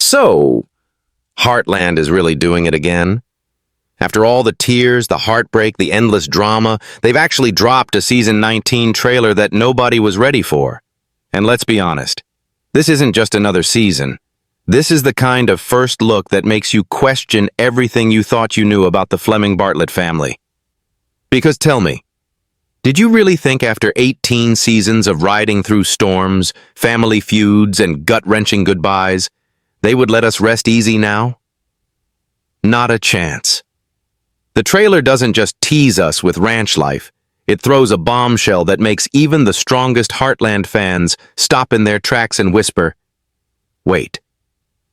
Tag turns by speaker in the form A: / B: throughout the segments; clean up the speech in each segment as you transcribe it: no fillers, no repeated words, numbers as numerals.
A: So, Heartland is really doing it again? After all the tears, the heartbreak, the endless drama, they've actually dropped a Season 19 trailer that nobody was ready for. And let's be honest, this isn't just another season. This is the kind of first look that makes you question everything you thought you knew about the Fleming-Bartlett family. Because tell me, did you really think after 18 seasons of riding through storms, family feuds, and gut-wrenching goodbyes, they would let us rest easy now? Not a chance. The trailer doesn't just tease us with ranch life, it throws a bombshell that makes even the strongest Heartland fans stop in their tracks and whisper, "Wait,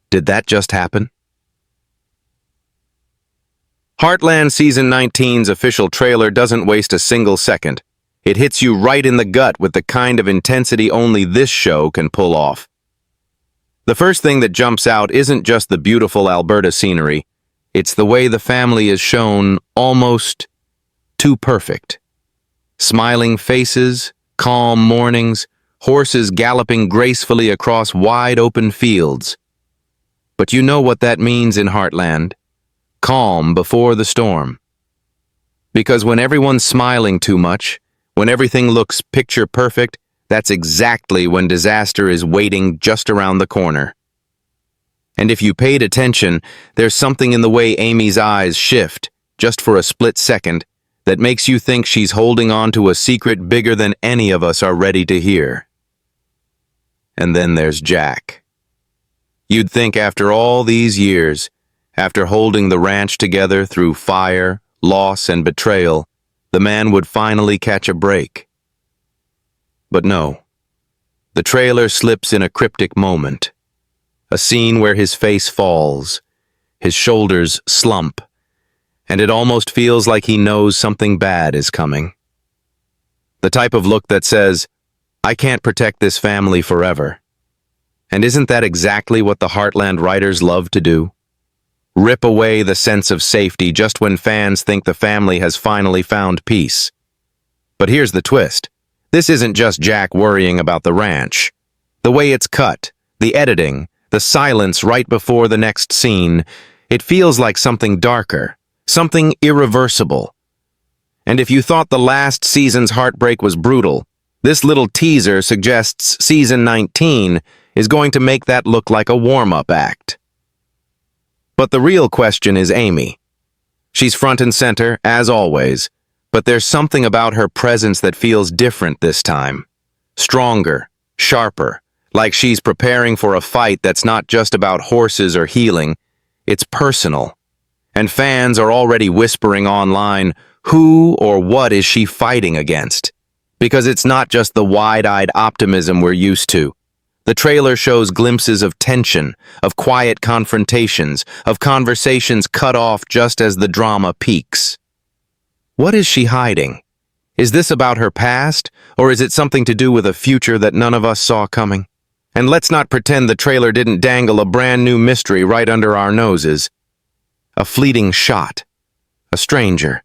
A: did that just happen?" Heartland Season 19's official trailer doesn't waste a single second. It hits you right in the gut with the kind of intensity only this show can pull off. The first thing that jumps out isn't just the beautiful Alberta scenery, it's the way the family is shown almost too perfect. Smiling faces, calm mornings, horses galloping gracefully across wide-open fields. But you know what that means in Heartland. Calm before the storm. Because when everyone's smiling too much, when everything looks picture perfect, that's exactly when disaster is waiting just around the corner. And if you paid attention, there's something in the way Amy's eyes shift, just for a split second, that makes you think she's holding on to a secret bigger than any of us are ready to hear. And then there's Jack. You'd think after all these years, after holding the ranch together through fire, loss, and betrayal, the man would finally catch a break. But no. The trailer slips in a cryptic moment. A scene where his face falls, his shoulders slump, and it almost feels like he knows something bad is coming. The type of look that says, "I can't protect this family forever." And isn't that exactly what the Heartland writers love to do? Rip away the sense of safety just when fans think the family has finally found peace. But here's the twist. This isn't just Jack worrying about the ranch. The way it's cut, the editing, the silence right before the next scene, it feels like something darker, something irreversible. And if you thought the last season's heartbreak was brutal, this little teaser suggests Season 19 is going to make that look like a warm-up act. But the real question is Amy. She's front and center, as always, but there's something about her presence that feels different this time. Stronger, sharper, like she's preparing for a fight that's not just about horses or healing, it's personal. And fans are already whispering online, who or what is she fighting against? Because it's not just the wide-eyed optimism we're used to. The trailer shows glimpses of tension, of quiet confrontations, of conversations cut off just as the drama peaks. What is she hiding? Is this about her past, or is it something to do with a future that none of us saw coming? And let's not pretend the trailer didn't dangle a brand new mystery right under our noses. A fleeting shot. A stranger.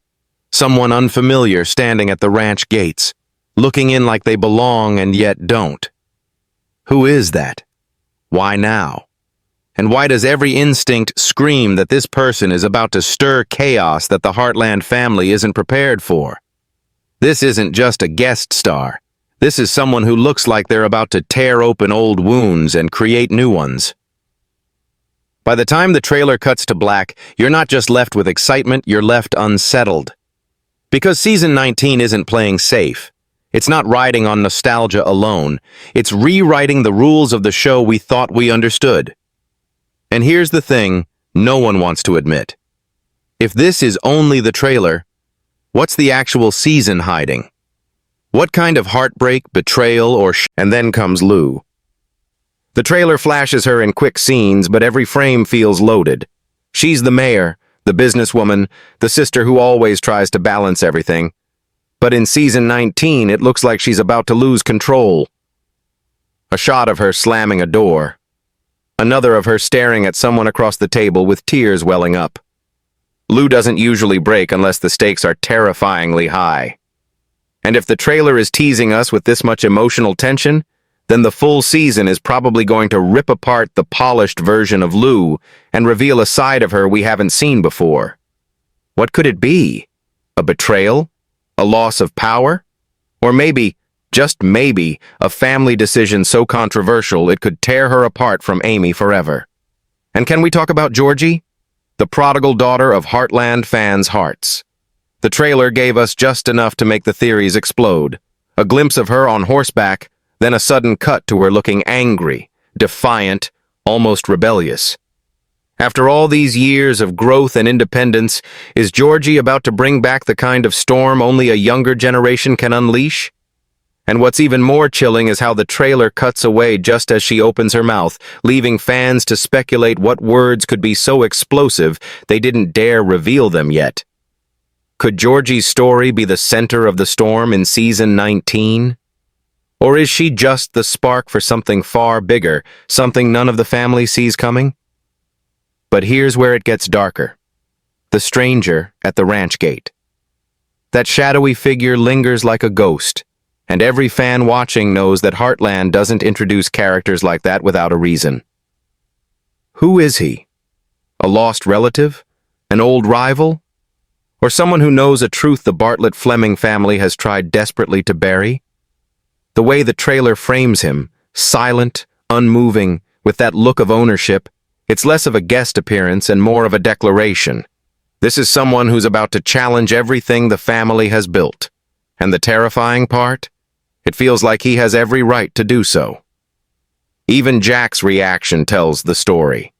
A: Someone unfamiliar standing at the ranch gates, looking in like they belong and yet don't. Who is that? Why now? And why does every instinct scream that this person is about to stir chaos that the Heartland family isn't prepared for? This isn't just a guest star. This is someone who looks like they're about to tear open old wounds and create new ones. By the time the trailer cuts to black, you're not just left with excitement, you're left unsettled. Because Season 19 isn't playing safe. It's not riding on nostalgia alone. It's rewriting the rules of the show we thought we understood. And here's the thing no one wants to admit. If this is only the trailer, what's the actual season hiding? What kind of heartbreak, betrayal, and then comes Lou. The trailer flashes her in quick scenes, but every frame feels loaded. She's the mayor, the businesswoman, the sister who always tries to balance everything. But in Season 19, it looks like she's about to lose control. A shot of her slamming a door. Another of her staring at someone across the table with tears welling up. Lou doesn't usually break unless the stakes are terrifyingly high. And if the trailer is teasing us with this much emotional tension, then the full season is probably going to rip apart the polished version of Lou and reveal a side of her we haven't seen before. What could it be? A betrayal? A loss of power? Or maybe, just maybe, a family decision so controversial it could tear her apart from Amy forever? And can we talk about Georgie? The prodigal daughter of Heartland fans' hearts. The trailer gave us just enough to make the theories explode. A glimpse of her on horseback, then a sudden cut to her looking angry, defiant, almost rebellious. After all these years of growth and independence, is Georgie about to bring back the kind of storm only a younger generation can unleash? And what's even more chilling is how the trailer cuts away just as she opens her mouth, leaving fans to speculate what words could be so explosive they didn't dare reveal them yet. Could Georgie's story be the center of the storm in season 19? Or is she just the spark for something far bigger, something none of the family sees coming? But here's where it gets darker. The stranger at the ranch gate. That shadowy figure lingers like a ghost, and every fan watching knows that Heartland doesn't introduce characters like that without a reason. Who is he? A lost relative? An old rival? Or someone who knows a truth the Bartlett Fleming family has tried desperately to bury? The way the trailer frames him, silent, unmoving, with that look of ownership, it's less of a guest appearance and more of a declaration. This is someone who's about to challenge everything the family has built. And the terrifying part? It feels like he has every right to do so. Even Jack's reaction tells the story.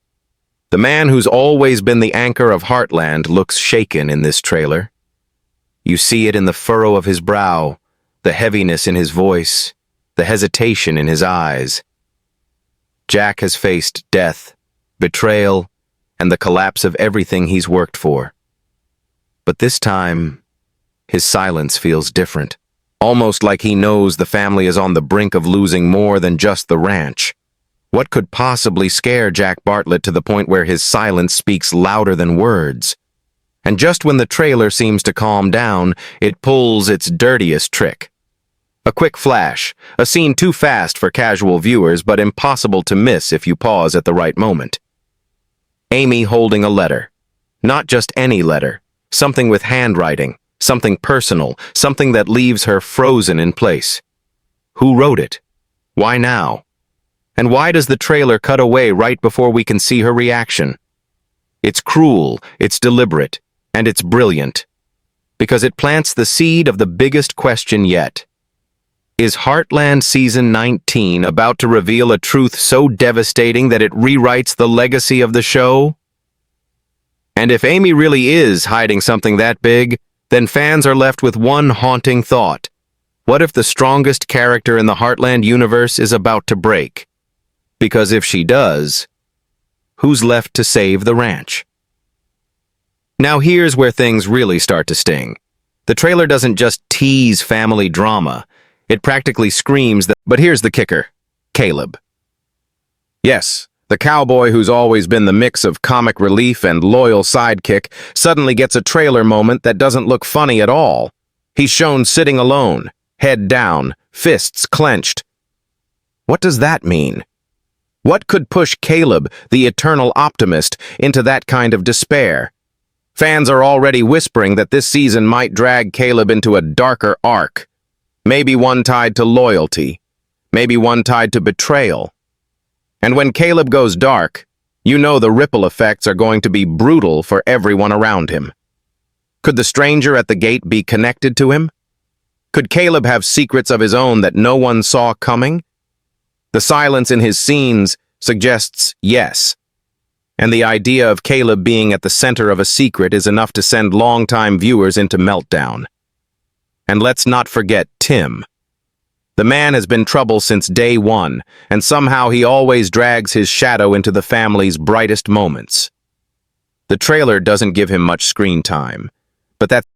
A: The man who's always been the anchor of Heartland looks shaken in this trailer. You see it in the furrow of his brow, the heaviness in his voice, the hesitation in his eyes. Jack has faced death, betrayal, and the collapse of everything he's worked for. But this time, his silence feels different, almost like he knows the family is on the brink of losing more than just the ranch. What could possibly scare Jack Bartlett to the point where his silence speaks louder than words? And just when the trailer seems to calm down, it pulls its dirtiest trick. A quick flash, a scene too fast for casual viewers but impossible to miss if you pause at the right moment. Amy holding a letter. Not just any letter, something with handwriting, something personal, something that leaves her frozen in place. Who wrote it? Why now? And why does the trailer cut away right before we can see her reaction? It's cruel, it's deliberate, and it's brilliant. Because it plants the seed of the biggest question yet. Is Heartland Season 19 about to reveal a truth so devastating that it rewrites the legacy of the show? And if Amy really is hiding something that big, then fans are left with one haunting thought. What if the strongest character in the Heartland universe is about to break? Because if she does, who's left to save the ranch? Now here's where things really start to sting. The trailer doesn't just tease family drama. It practically screams that, but here's the kicker, Caleb. Yes, the cowboy who's always been the mix of comic relief and loyal sidekick suddenly gets a trailer moment that doesn't look funny at all. He's shown sitting alone, head down, fists clenched. What does that mean? What could push Caleb, the eternal optimist, into that kind of despair? Fans are already whispering that this season might drag Caleb into a darker arc. Maybe one tied to loyalty. Maybe one tied to betrayal. And when Caleb goes dark, you know the ripple effects are going to be brutal for everyone around him. Could the stranger at the gate be connected to him? Could Caleb have secrets of his own that no one saw coming? The silence in his scenes suggests yes. And the idea of Caleb being at the center of a secret is enough to send longtime viewers into meltdown. And let's not forget Tim. The man has been trouble since day one, and somehow he always drags his shadow into the family's brightest moments. The trailer doesn't give him much screen time, but that's